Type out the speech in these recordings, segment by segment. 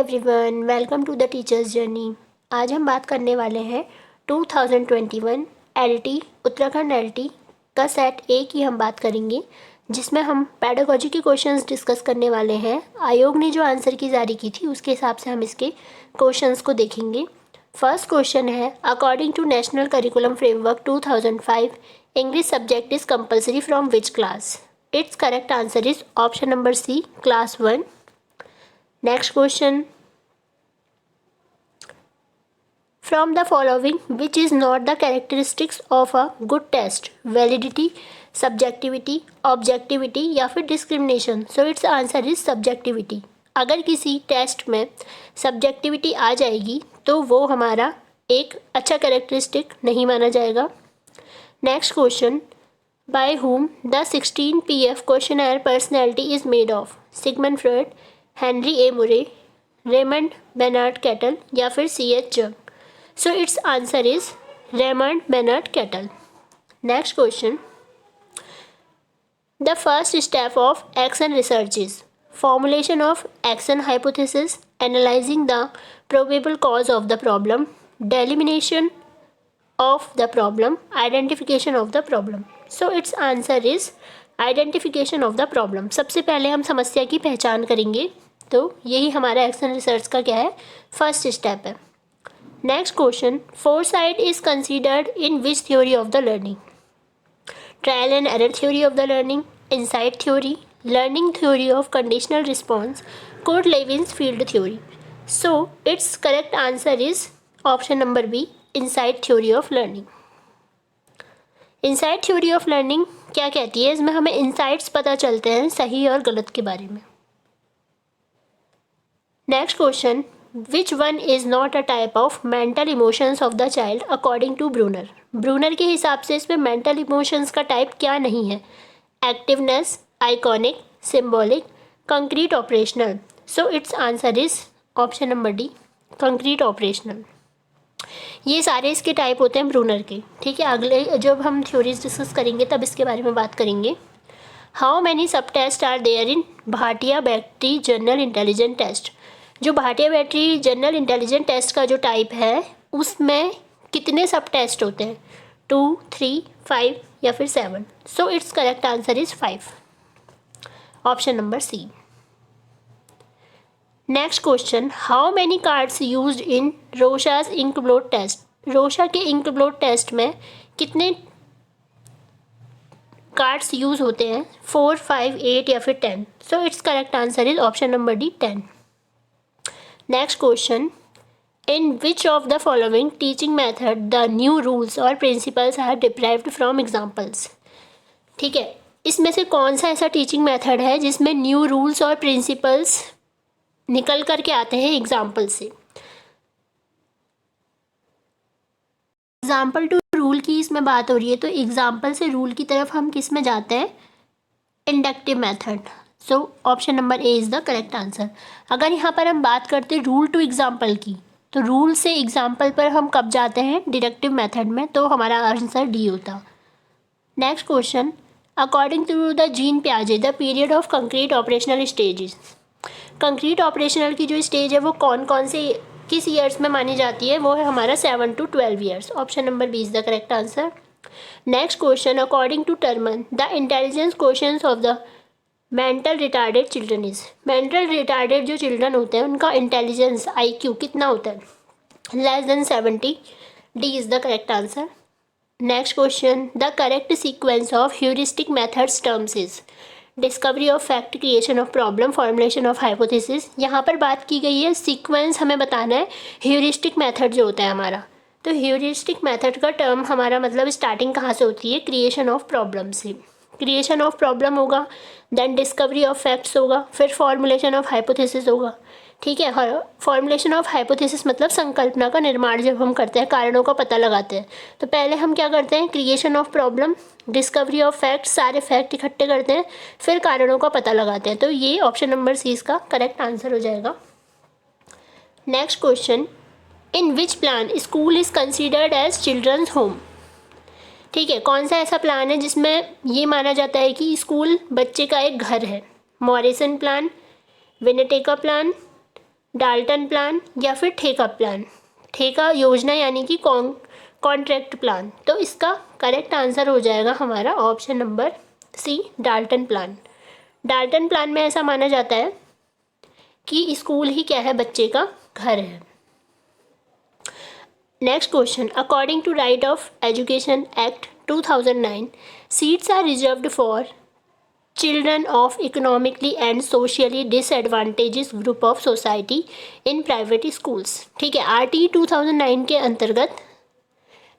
Everyone, welcome to the teachers journey. आज हम बात करने वाले हैं 2021 एलटी उत्तराखंड एलटी का सेट ए की हम बात करेंगे, जिसमें हम पेडागोजी के क्वेश्चंस डिस्कस करने वाले हैं। आयोग ने जो आंसर की जारी की थी उसके हिसाब से हम इसके क्वेश्चंस को देखेंगे। फर्स्ट क्वेश्चन है, according to national curriculum framework 2005 English subject is compulsory from which class? It's correct answer is option number C, class 1। Next question, from the following which is not the characteristics of a good test? Validity, subjectivity, objectivity या फिर discrimination? So its answer is subjectivity। अगर किसी test में subjectivity आ जाएगी तो वो हमारा एक अच्छा कैरेक्टरिस्टिक नहीं माना जाएगा। Next question, by whom the 16 PF questionnaire personality is made of? Sigmund Freud, Henry A Murray, Raymond Bernard Cattell या फिर C.H. Jung? So its answer is Raymond Bernard Cattell. Next question, the first step of action research is formulation of action hypothesis, analysing the probable cause of the problem, delimitation of the problem, identification of the problem. So its answer is identification of the problem. सबसे पहले हम समस्या की पहचान करेंगे, तो यही हमारा एक्शन रिसर्च का क्या है, फर्स्ट स्टेप है। Next question, foresight is considered in which theory of the learning? Trial and error theory of the learning, insight theory, learning theory of conditional response, Kurt Lewin's field theory? So its correct answer is option number B, insight theory of learning. Insight theory of learning क्या कहती है? इसमें हमें insights पता चलते हैं सही और गलत के बारे में। Next question, which one is not a type of mental emotions of the child according to Bruner? Bruner के हिसाब से इसमें मेंटल इमोशंस का टाइप क्या नहीं है? Activeness, iconic, symbolic, concrete, operational? So its answer is option number D, concrete operational. ये सारे इसके टाइप होते हैं ब्रूनर के। ठीक है, अगले जब हम थ्योरीज डिस्कस करेंगे तब इसके बारे में बात करेंगे। How many sub test are there in Bhatia battery general intelligent test? जो Bhatia battery general intelligent test का जो टाइप है उसमें कितने सब टेस्ट होते हैं? 2, 3, 5 या फिर 7? So its correct answer is 5, option number C. Next question, how many cards used in Rorschach inkblot test? Rorschach के इंकब्लोड टेस्ट में कितने कार्ड्स यूज होते हैं? 4, 5, 8 या फिर 10? So its correct answer is option number D, 10। Next question, in which of the following teaching method the new rules और principles are derived from examples? ठीक है, इसमें से कौन सा ऐसा टीचिंग मेथड है जिसमें न्यू रूल्स और प्रिंसिपल्स निकल करके आते हैं एग्जाम्पल से? एग्जाम्पल टू रूल की इसमें बात हो रही है, तो एग्जाम्पल से रूल की तरफ हम किस में जाते हैं? Inductive method. So option number A is the correct answer. अगर यहाँ पर हम बात करते हैं रूल टू एग्जाम्पल की, तो रूल से एग्जाम्पल पर हम कब जाते हैं? डिडक्टिव मेथड में, तो हमारा आंसर डी होता। Next question, according to the Jean पियाजे the period of concrete operational stages? Concrete operational की जो स्टेज है वो कौन कौन से किस ईयर्स में मानी जाती है? वो है हमारा 7 to 12 years. Option number B is the correct answer. Next question, according to Terman the intelligence questions of the mental retarded children is? Mental retarded जो चिल्ड्रन होते हैं उनका इंटेलिजेंस IQ कितना होता है? Less than 70। D is the correct answer. Next question, the correct sequence of heuristic methods terms is? Discovery of fact, creation of problem, formulation of hypothesis? यहाँ पर बात की गई है सीक्वेंस हमें बताना है ह्यूरिस्टिक मेथड जो होता है हमारा। तो ह्यूरिस्टिक मेथड का टर्म हमारा मतलब स्टार्टिंग कहाँ से होती है? क्रिएशन ऑफ प्रॉब्लम से। क्रिएशन ऑफ प्रॉब्लम होगा, देन डिस्कवरी ऑफ फैक्ट्स होगा, फिर फॉर्मुलेशन ऑफ हाइपोथेसिस होगा। ठीक है, फॉर्मुलेशन ऑफ हाइपोथेसिस मतलब संकल्पना का निर्माण जब हम करते हैं, कारणों का पता लगाते हैं। तो पहले हम क्या करते हैं? Creation of problem, discovery of fact, सारे फैक्ट इकट्ठे करते हैं, फिर कारणों का पता लगाते हैं। तो ये ऑप्शन नंबर सी इसका करेक्ट आंसर हो जाएगा। Next question, in which plan school is considered as children's home? ठीक है, कौन सा ऐसा प्लान है जिसमें ये माना जाता है कि स्कूल बच्चे का एक घर है? Morrison plan, Winnetka plan, Dalton plan या फिर ठेका प्लान, ठेका योजना यानी कि कॉन्ट्रैक्ट प्लान। तो इसका करेक्ट आंसर हो जाएगा हमारा option number C, Dalton plan. Dalton plan में ऐसा माना जाता है कि स्कूल ही क्या है, बच्चे का घर है। Next question, according to right of education act 2009 seats are reserved for children of economically and socially disadvantages group of society in private schools. ठीक है, RT 2009 के अंतर्गत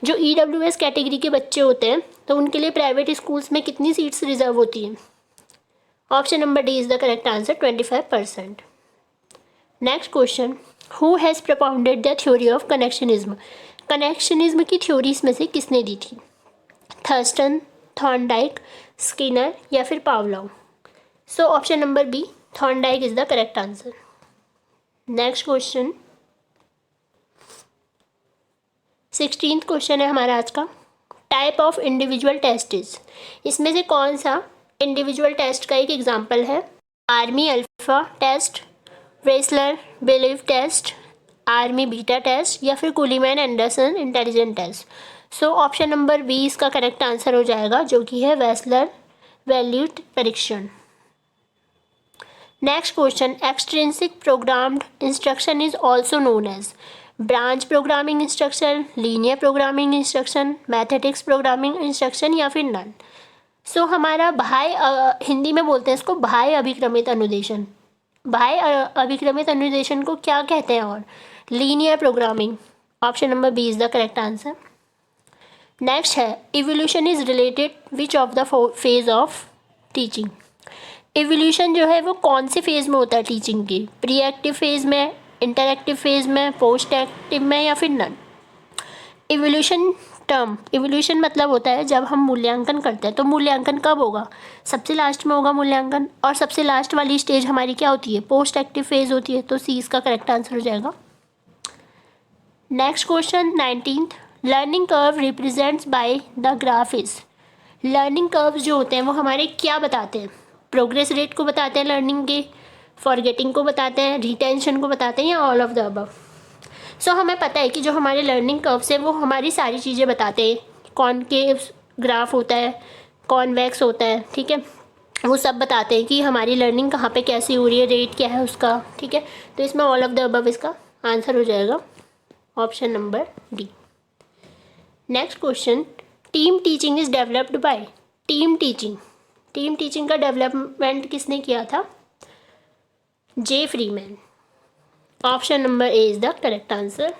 जो EWS कैटेगरी के बच्चे होते हैं तो उनके लिए प्राइवेट स्कूल्स में कितनी सीट्स रिजर्व होती हैं? Option number D is the correct answer, 25%। Next question, who has propounded the theory of connectionism. Connectionism की थ्योरी इसमें से किसने दी थी? थर्स्टन, थॉर्नडाइक, स्किनर या फिर Pavlov. So option number B, Thorndike is the correct answer. Next question, 16th question है हमारा आज का, type of individual test is. इसमें से कौन सा इंडिविजुअल टेस्ट का एक एग्जाम्पल है? Army alpha test, Wechsler Bellevue test, army beta test या फिर Kuhlmann Anderson intelligent test. So option number B इसका करेक्ट आंसर हो जाएगा, जो कि है वेस्लर वैल्यूड परीक्षण। Next question, extrinsic programmed instruction is also known as branch programming instruction, linear programming instruction, mathematics programming instruction या फिर नन। सो हमारा हिंदी में बोलते हैं इसको बाह्य अभिक्रमित अनुदेशन। बाह्य अभिक्रमित अनुदेशन को क्या कहते हैं? और linear programming. Option number B is the correct answer. Next है, evolution is related which of the phase of teaching. Evolution जो है वो कौन से फेज में होता है टीचिंग की? प्री एक्टिव फेज में, इंटरएक्टिव फेज में, पोस्ट एक्टिव में या फिर नन। इवोल्यूशन मतलब होता है जब हम मूल्यांकन करते हैं, तो मूल्यांकन कब होगा? सबसे लास्ट में होगा मूल्यांकन, और सबसे लास्ट वाली स्टेज हमारी क्या होती है? पोस्ट एक्टिव फेज होती है। तो सी इसका करेक्ट आंसर हो जाएगा। Next question 19th, learning curve represents by the graph is. Learning curve जो होते हैं वो हमारे क्या बताते हैं? प्रोग्रेस रेट को बताते हैं लर्निंग के, फॉरगेटिंग को बताते हैं, रिटेंशन को बताते हैं, या ऑल ऑफ द अबव। सो हमें पता है कि जो हमारे लर्निंग कर्व्स है वो हमारी सारी चीज़ें बताते हैं। कॉनकेव ग्राफ होता है, कॉन्वेक्स होता है, ठीक है, वो सब बताते हैं कि हमारी लर्निंग कहाँ पे कैसी हो रही है, रेट क्या है उसका। ठीक है, तो इसमें ऑल ऑफ द अबव इसका आंसर हो जाएगा, option number D. Next question, team teaching is developed by. Team teaching का डेवलपमेंट किसने किया था? J Freeman. Option number A is the correct answer.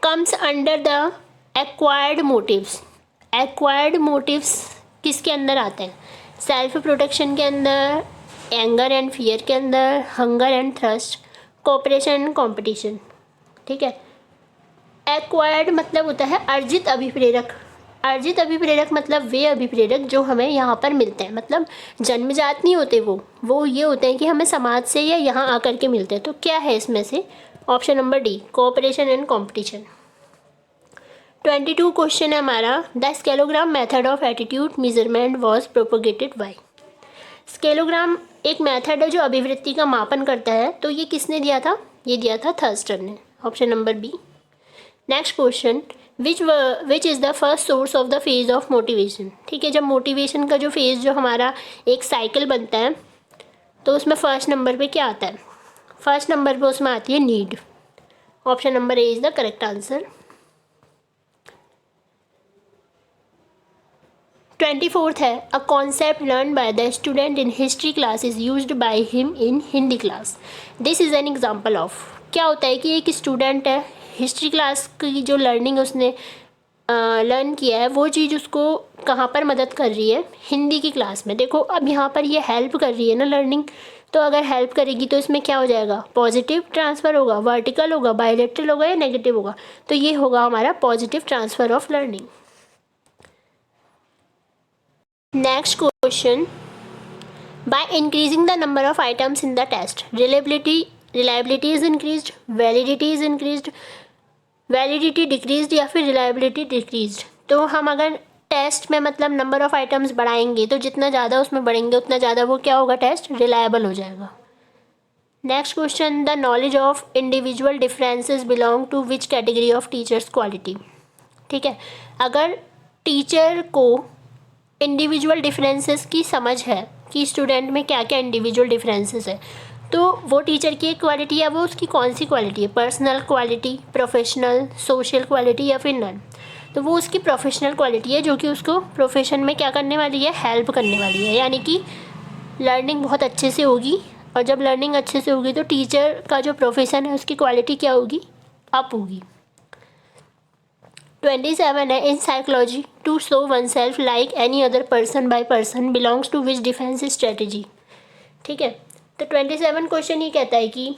Comes under the acquired motives. Acquired motives किसके अंदर आते हैं? सेल्फ प्रोटेक्शन के अंदर, एंगर एंड फियर के अंदर, hunger and thrust, cooperation and competition. ठीक है, एक्वायर्ड मतलब होता है अर्जित अभिप्रेरक। अर्जित अभिप्रेरक मतलब वे अभिप्रेरक जो हमें यहाँ पर मिलते हैं, मतलब जन्मजात नहीं होते वो ये होते हैं कि हमें समाज से या यहाँ आकर के मिलते हैं। तो क्या है इसमें से? Option number D, cooperation and competition. 22 question है हमारा, the scalogram method of attitude measurement was propagated by. Scalogram एक मेथड है जो अभिवृत्ति का मापन करता है, तो ये किसने दिया था? ये दिया था थर्स्टन ने। Option number B. Next question, which is the first source of the phase of motivation. ठीक है, जब मोटिवेशन का जो फेज जो हमारा एक साइकिल बनता है तो उसमें फर्स्ट नंबर पे क्या आता है? फर्स्ट नंबर पे उसमें आती है need. Option number A is the correct answer. 24th है, a concept learn by the student in history class is used by him in Hindi class. This is an example of. क्या होता है कि एक स्टूडेंट है, हिस्ट्री क्लास की जो learning उसने लर्न किया है वो चीज़ उसको कहाँ पर मदद कर रही है? हिंदी की क्लास में। देखो अब यहाँ पर ये हेल्प कर रही है ना लर्निंग, तो अगर हेल्प करेगी तो इसमें क्या हो जाएगा? पॉजिटिव ट्रांसफ़र होगा, वर्टिकल होगा, बायलैटरल होगा या नेगेटिव होगा? तो ये होगा हमारा positive transfer of learning. Next question, by increasing the number of items in the test reliability is increased, validity is increased, validity decreased या फिर रिलायबिलिटी डिक्रीज्ड। तो हम अगर टेस्ट में मतलब नंबर ऑफ आइटम्स बढ़ाएंगे तो जितना ज़्यादा उसमें बढ़ेंगे उतना ज़्यादा वो क्या होगा? टेस्ट रिलायबल हो जाएगा। Next question, the knowledge of individual differences belong to which category of teachers quality. ठीक है, अगर टीचर को इंडिविजुअल डिफरेंसेस की समझ है कि स्टूडेंट में क्या क्या इंडिविजुअल डिफरेंसेस है, तो वो टीचर की एक क्वालिटी है, वो उसकी कौन सी क्वालिटी है, personal quality, professional, social quality या फिर नन। तो वो उसकी प्रोफेशनल क्वालिटी है जो कि उसको प्रोफेशन में क्या करने वाली है, हेल्प करने वाली है, यानी कि लर्निंग बहुत अच्छे से होगी। और जब लर्निंग अच्छे से होगी तो टीचर का जो प्रोफेशन है उसकी क्वालिटी क्या होगी, अप होगी। 27 है, in psychology to show oneself like any other person by person belongs to which defence strategy. ठीक है, तो 27 क्वेश्चन ये कहता है कि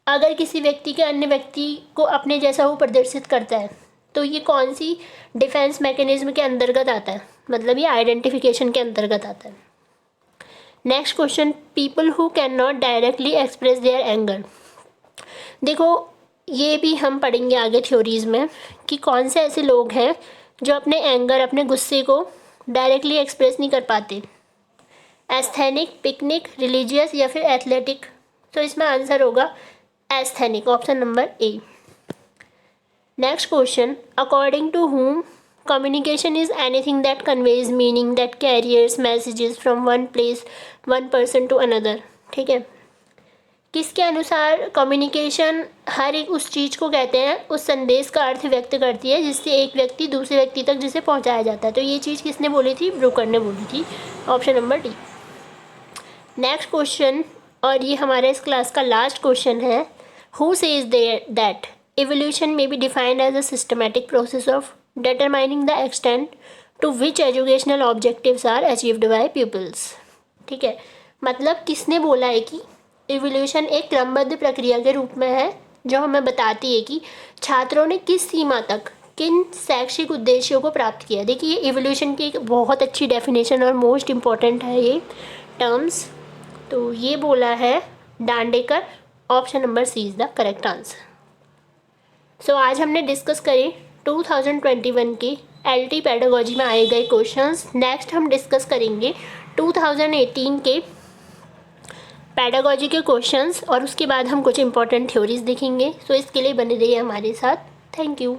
अगर किसी व्यक्ति के अन्य व्यक्ति को अपने जैसा वो प्रदर्शित करता है तो ये कौन सी डिफेंस मैकेनिज्म के अंतर्गत आता है, मतलब ये आइडेंटिफिकेशन के अंतर्गत आता है। Next question, people who can not directly express their anger. देखो ये भी हम पढ़ेंगे आगे थ्योरीज में कि कौन से ऐसे लोग हैं जो अपने एंगर, अपने गुस्से को डायरेक्टली एक्सप्रेस नहीं कर पाते। एस्थेनिक, पिकनिक, रिलीजियस या फिर एथलेटिक। तो इसमें आंसर होगा asthenic, option number A. Next question, according to whom communication is anything that conveys meaning, that carries messages from one place, one person to another। ठीक है, किसके अनुसार कम्युनिकेशन हर एक उस चीज़ को कहते हैं, उस संदेश का अर्थ व्यक्त करती है जिससे एक व्यक्ति दूसरे व्यक्ति तक जिसे पहुंचाया जाता है। तो ये चीज़ किसने बोली थी, ब्रूकर ने बोली थी, option number D. Next question, और ये हमारे इस क्लास का लास्ट क्वेश्चन है, who says that evolution may be defined as a systematic process of determining the extent to which educational objectives are achieved by pupils। ठीक है, मतलब किसने बोला है कि evolution एक क्रमबद्ध प्रक्रिया के रूप में है जो हमें बताती है कि छात्रों ने किस सीमा तक किन शैक्षिक उद्देश्यों को प्राप्त किया। देखिए evolution की एक बहुत अच्छी डेफिनेशन और मोस्ट इम्पॉर्टेंट है ये टर्म्स, तो ये बोला है Dandekar, option number C is the correct answer. So आज हमने डिस्कस करी 2021 के एलटी पेडागोजी में आए गए क्वेश्चंस। नेक्स्ट हम डिस्कस करेंगे 2018 के पेडागोजी के क्वेश्चंस और उसके बाद हम कुछ इंपॉर्टेंट थ्योरीज देखेंगे। सो इसके लिए बने रहिए हमारे साथ। Thank you.